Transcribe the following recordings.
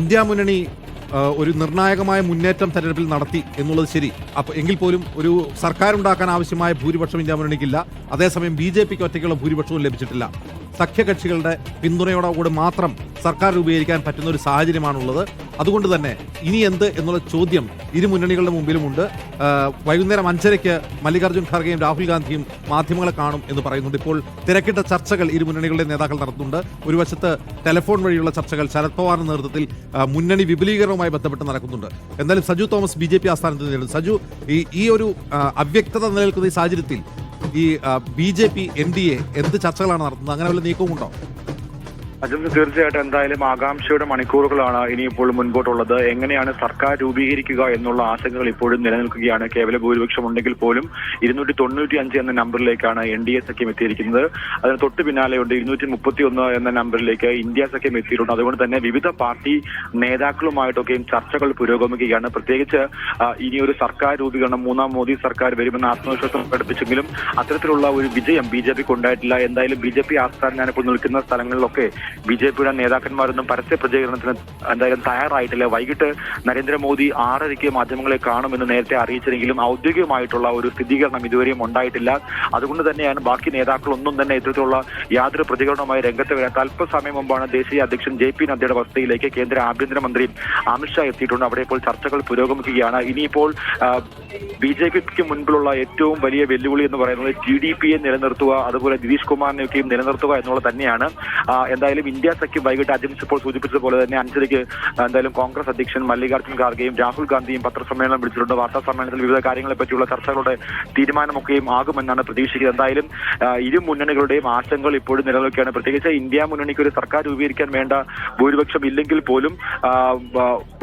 India മുന്നണി ഒരു നിർണായകമായ മുന്നേറ്റം തെരഞ്ഞെടുപ്പിൽ നടത്തി എന്നുള്ളത് ശരി. എങ്കിൽ പോലും ഒരു സർക്കാർ ഉണ്ടാക്കാൻ ആവശ്യമായ ഭൂരിപക്ഷം ഇന്ത്യ മുന്നണിക്കില്ല. അതേസമയം BJPക്ക് ഒറ്റയ്ക്കുള്ള ഭൂരിപക്ഷവും ലഭിച്ചിട്ടില്ല. സഖ്യകക്ഷികളുടെ പിന്തുണയോടുകൂടി മാത്രം സർക്കാർ രൂപീകരിക്കാൻ പറ്റുന്ന ഒരു സാഹചര്യമാണുള്ളത്. അതുകൊണ്ട് തന്നെ ഇനി എന്ത് എന്നുള്ള ചോദ്യം ഇരു മുന്നണികളുടെ മുമ്പിലുമുണ്ട്. വൈകുന്നേരം 5:30 മല്ലികാർജ്ജുൻ ഖാർഗെയും രാഹുൽ ഗാന്ധിയും മാധ്യമങ്ങളെ കാണും എന്ന് പറയുന്നുണ്ട്. ഇപ്പോൾ തിരക്കിട്ട ചർച്ചകൾ ഇരു മുന്നണികളുടെ നേതാക്കൾ നടത്തുന്നുണ്ട്. ഒരു വശത്ത് ടെലിഫോൺ വഴിയുള്ള ചർച്ചകൾ ശരത് പവാറിന്റെ നേതൃത്വത്തിൽ മുന്നണി വിപുലീകരണവുമായി ബന്ധപ്പെട്ട് നടക്കുന്നുണ്ട്. എന്തായാലും സജു തോമസ് BJP ആസ്ഥാനത്ത് നേരിടും. സജു, ഈ ഒരു അവ്യക്തത നിലനിൽക്കുന്ന ഈ സാഹചര്യത്തിൽ ഈ BJP NDA എന്ത് ചർച്ചകളാണ് നടത്തുന്നത്? അങ്ങനെ വല്ല നീക്കവും ഉണ്ടോ? തീർച്ചയായിട്ടും എന്തായാലും ആകാംക്ഷയുടെ മണിക്കൂറുകളാണ് ഇനിയിപ്പോൾ മുൻപോട്ടുള്ളത്. എങ്ങനെയാണ് സർക്കാർ രൂപീകരിക്കുക എന്നുള്ള ആശങ്കകൾ ഇപ്പോഴും നിലനിൽക്കുകയാണ്. കേവല ഭൂരിപക്ഷം ഉണ്ടെങ്കിൽ പോലും 295 എന്ന നമ്പറിലേക്കാണ് NDA സഖ്യം എത്തിയിരിക്കുന്നത്. അതിന് തൊട്ട് പിന്നാലെയുണ്ട് 231 എന്ന നമ്പറിലേക്ക് ഇന്ത്യ സഖ്യം എത്തിയിട്ടുണ്ട്. അതുകൊണ്ട് തന്നെ വിവിധ പാർട്ടി നേതാക്കളുമായിട്ടൊക്കെയും ചർച്ചകൾ പുരോഗമിക്കുകയാണ്. പ്രത്യേകിച്ച് ഇനിയൊരു സർക്കാർ രൂപീകരണം, മൂന്നാം മോദി സർക്കാർ വരുമെന്ന ആത്മവിശ്വാസം പ്രകടിപ്പിച്ചെങ്കിലും അത്തരത്തിലുള്ള ഒരു വിജയം BJPക്ക് ഉണ്ടായിട്ടില്ല. എന്തായാലും BJP ആസ്ഥാനം ഞാനിപ്പോൾ നിൽക്കുന്ന സ്ഥലങ്ങളിലൊക്കെ BJPയുടെ നേതാക്കന്മാരൊന്നും പരസ്യ പ്രചാരണത്തിന് എന്തായാലും തയ്യാറായിട്ടില്ല. വൈകിട്ട് നരേന്ദ്രമോദി 6:30 മാധ്യമങ്ങളെ കാണുമെന്ന് നേരത്തെ അറിയിച്ചെങ്കിലും ഔദ്യോഗികമായിട്ടുള്ള ഒരു സ്ഥിരീകരണം ഇതുവരെയും ഉണ്ടായിട്ടില്ല. അതുകൊണ്ട് തന്നെയാണ് ബാക്കി നേതാക്കളൊന്നും തന്നെ ഇത്തരത്തിലുള്ള യാതൊരു പ്രതികരണവുമായി രംഗത്ത് വരാത്ത. അല്പസമയം മുമ്പാണ് ദേശീയ അധ്യക്ഷൻ JP നദ്ദയുടെ വസതിയിലേക്ക് കേന്ദ്ര ആഭ്യന്തരമന്ത്രി അമിത്ഷാ എത്തിയിട്ടുണ്ട്. അവിടെ ഇപ്പോൾ ചർച്ചകൾ പുരോഗമിക്കുകയാണ്. ഇനിയിപ്പോൾ BJPക്ക് മുൻപിലുള്ള ഏറ്റവും വലിയ വെല്ലുവിളി എന്ന് പറയുന്നത് TDPയെ നിലനിർത്തുക, അതുപോലെ നിതീഷ് കുമാറിനെയൊക്കെയും നിലനിർത്തുക എന്നുള്ളത് തന്നെയാണ്. എന്തായാലും ഇന്ത്യ സഖ്യം വൈകിട്ട് അജിംസ് ഇപ്പോൾ സൂചിപ്പിച്ചതുപോലെ തന്നെ 5:30 എന്തായാലും കോൺഗ്രസ് അധ്യക്ഷൻ മല്ലികാർജ്ജുൻ ഖാർഗെയും രാഹുൽ ഗാന്ധിയും പത്രസമ്മേളനം വിളിച്ചിട്ടുണ്ട്. വാർത്താ സമ്മേളനത്തിൽ വിവിധ കാര്യങ്ങളെ പറ്റിയുള്ള ചർച്ചകളുടെ തീരുമാനമൊക്കെയും ആകുമെന്നാണ് പ്രതീക്ഷിക്കുന്നത്. എന്തായാലും ഇരു മുന്നണികളുടെയും ആശങ്കകൾ ഇപ്പോഴും നിലനിൽക്കുകയാണ്. പ്രത്യേകിച്ച് ഇന്ത്യ മുന്നണിക്ക് ഒരു സർക്കാർ രൂപീകരിക്കാൻ വേണ്ട ഭൂരിപക്ഷം ഇല്ലെങ്കിൽ പോലും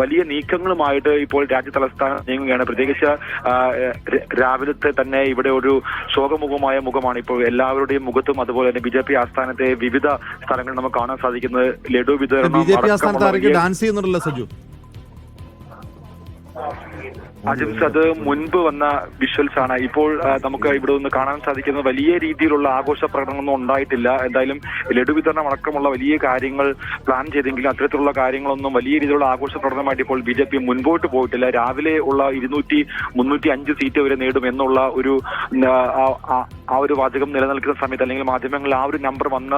വലിയ നീക്കങ്ങളുമായിട്ട് ഇപ്പോൾ രാജ്യ തലസ്ഥാനം നീങ്ങുകയാണ്. പ്രത്യേകിച്ച് രാവിലത്തെ തന്നെ ഇവിടെ ഒരു ശോകമുഖമായ മുഖമാണ് ഇപ്പോൾ എല്ലാവരുടെയും മുഖത്തും. അതുപോലെ തന്നെ BJP ആസ്ഥാനത്തെ വിവിധ സ്ഥലങ്ങൾ നമുക്ക് കാണാൻ സാധിക്കുന്നത് ലഡു വിതരണം. BJP ആസ്ഥാനത്ത് ഡാൻസ് ചെയ്യുന്നുണ്ടല്ലോ സജു. അജിംസ്, അത് മുൻപ് വന്ന വിഷ്വൽസ് ആണ്. ഇപ്പോൾ നമുക്ക് ഇവിടെ നിന്ന് കാണാൻ സാധിക്കുന്നത് വലിയ രീതിയിലുള്ള ആഘോഷ പ്രകടനങ്ങളൊന്നും ഉണ്ടായിട്ടില്ല. എന്തായാലും ലഡു വിതരണം അടക്കമുള്ള വലിയ കാര്യങ്ങൾ പ്ലാൻ ചെയ്തെങ്കിലും അത്തരത്തിലുള്ള കാര്യങ്ങളൊന്നും വലിയ രീതിയിലുള്ള ആഘോഷ പ്രകടനമായിട്ട് ഇപ്പോൾ BJP മുൻപോട്ട് പോയിട്ടില്ല. രാവിലെ ഉള്ള 200-305 സീറ്റ് വരെ നേടും എന്നുള്ള ഒരു ആ ഒരു വാചകം നിലനിൽക്കുന്ന സമയത്ത് അല്ലെങ്കിൽ മാധ്യമങ്ങളിൽ ആ ഒരു നമ്പർ വന്ന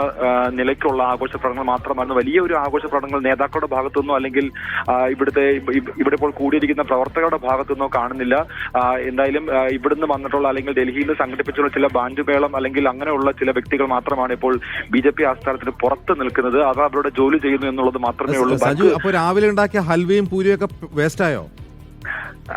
നിലയ്ക്കുള്ള ആഘോഷ പ്രകടനങ്ങൾ മാത്രമായിരുന്നു. വലിയ ഒരു ആഘോഷ പ്രകടനങ്ങൾ നേതാക്കളുടെ ഭാഗത്തുനിന്നോ അല്ലെങ്കിൽ ഇവിടെ ഇപ്പോൾ കൂടിയിരിക്കുന്ന പ്രവർത്തകരുടെ ഭാഗത്തുനിന്നോ കാണുന്നില്ല. എന്തായാലും ഇവിടുന്ന് വന്നിട്ടുള്ള അല്ലെങ്കിൽ ഡൽഹിയിൽ നിന്ന് സംഘടിപ്പിച്ചുള്ള ചില ബാൻഡ് മേളം അല്ലെങ്കിൽ അങ്ങനെയുള്ള ചില വ്യക്തികൾ മാത്രമാണ് ഇപ്പോൾ BJP ആസ്ഥാനത്തിന് പുറത്ത് നിൽക്കുന്നത്. അത് അവരുടെ ജോലി ചെയ്യുന്നു എന്നുള്ളത് മാത്രമേ ഉള്ളൂ. അപ്പോൾ രാവിലെ ഉണ്ടാക്കിയ ഹൽവയും പൂരിയൊക്കെ വേസ്റ്റായോ?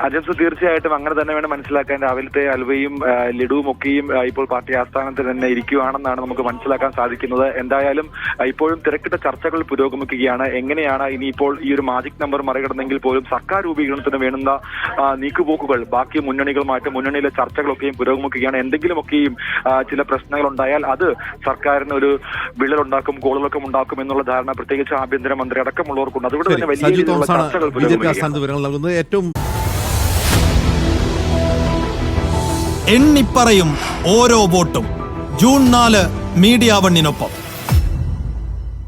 അജംസ്, തീർച്ചയായിട്ടും അങ്ങനെ തന്നെ വേണം മനസ്സിലാക്കാൻ. രാവിലത്തെ അൽവയും ലഡുവും ഒക്കെയും ഇപ്പോൾ പാർട്ടി ആസ്ഥാനത്ത് തന്നെ ഇരിക്കുകയാണെന്നാണ് നമുക്ക് മനസ്സിലാക്കാൻ സാധിക്കുന്നത്. എന്തായാലും ഇപ്പോഴും തിരക്കിട്ട ചർച്ചകൾ പുരോഗമിക്കുകയാണ്. എങ്ങനെയാണ് ഇനിയിപ്പോൾ ഈ ഒരു മാജിക് നമ്പർ മറികടന്നെങ്കിൽ പോലും സർക്കാർ രൂപീകരണത്തിന് വേണ്ടുന്ന നീക്കുപോക്കുകൾ ബാക്കി മുന്നണികളുമായിട്ട് മുന്നണിയിലെ ചർച്ചകളൊക്കെയും പുരോഗമിക്കുകയാണ്. എന്തെങ്കിലുമൊക്കെയും ചില പ്രശ്നങ്ങൾ ഉണ്ടായാൽ അത് സർക്കാരിന് ഒരു വിള്ളലുണ്ടാക്കും, കോളുകളൊക്കെ ഉണ്ടാക്കും എന്നുള്ള ധാരണ പ്രത്യേകിച്ച് ആഭ്യന്തരമന്ത്രി അടക്കമുള്ളവർക്കുണ്ട്. അതുകൊണ്ട് തന്നെ വലിയ രീതിയിലുള്ള ചർച്ചകൾ പുരോഗമിക്കുകയാണ്. ഏറ്റവും എണ്ണിപ്പറയും ഓരോ വോട്ടും. June 4 media 1-നൊപ്പം.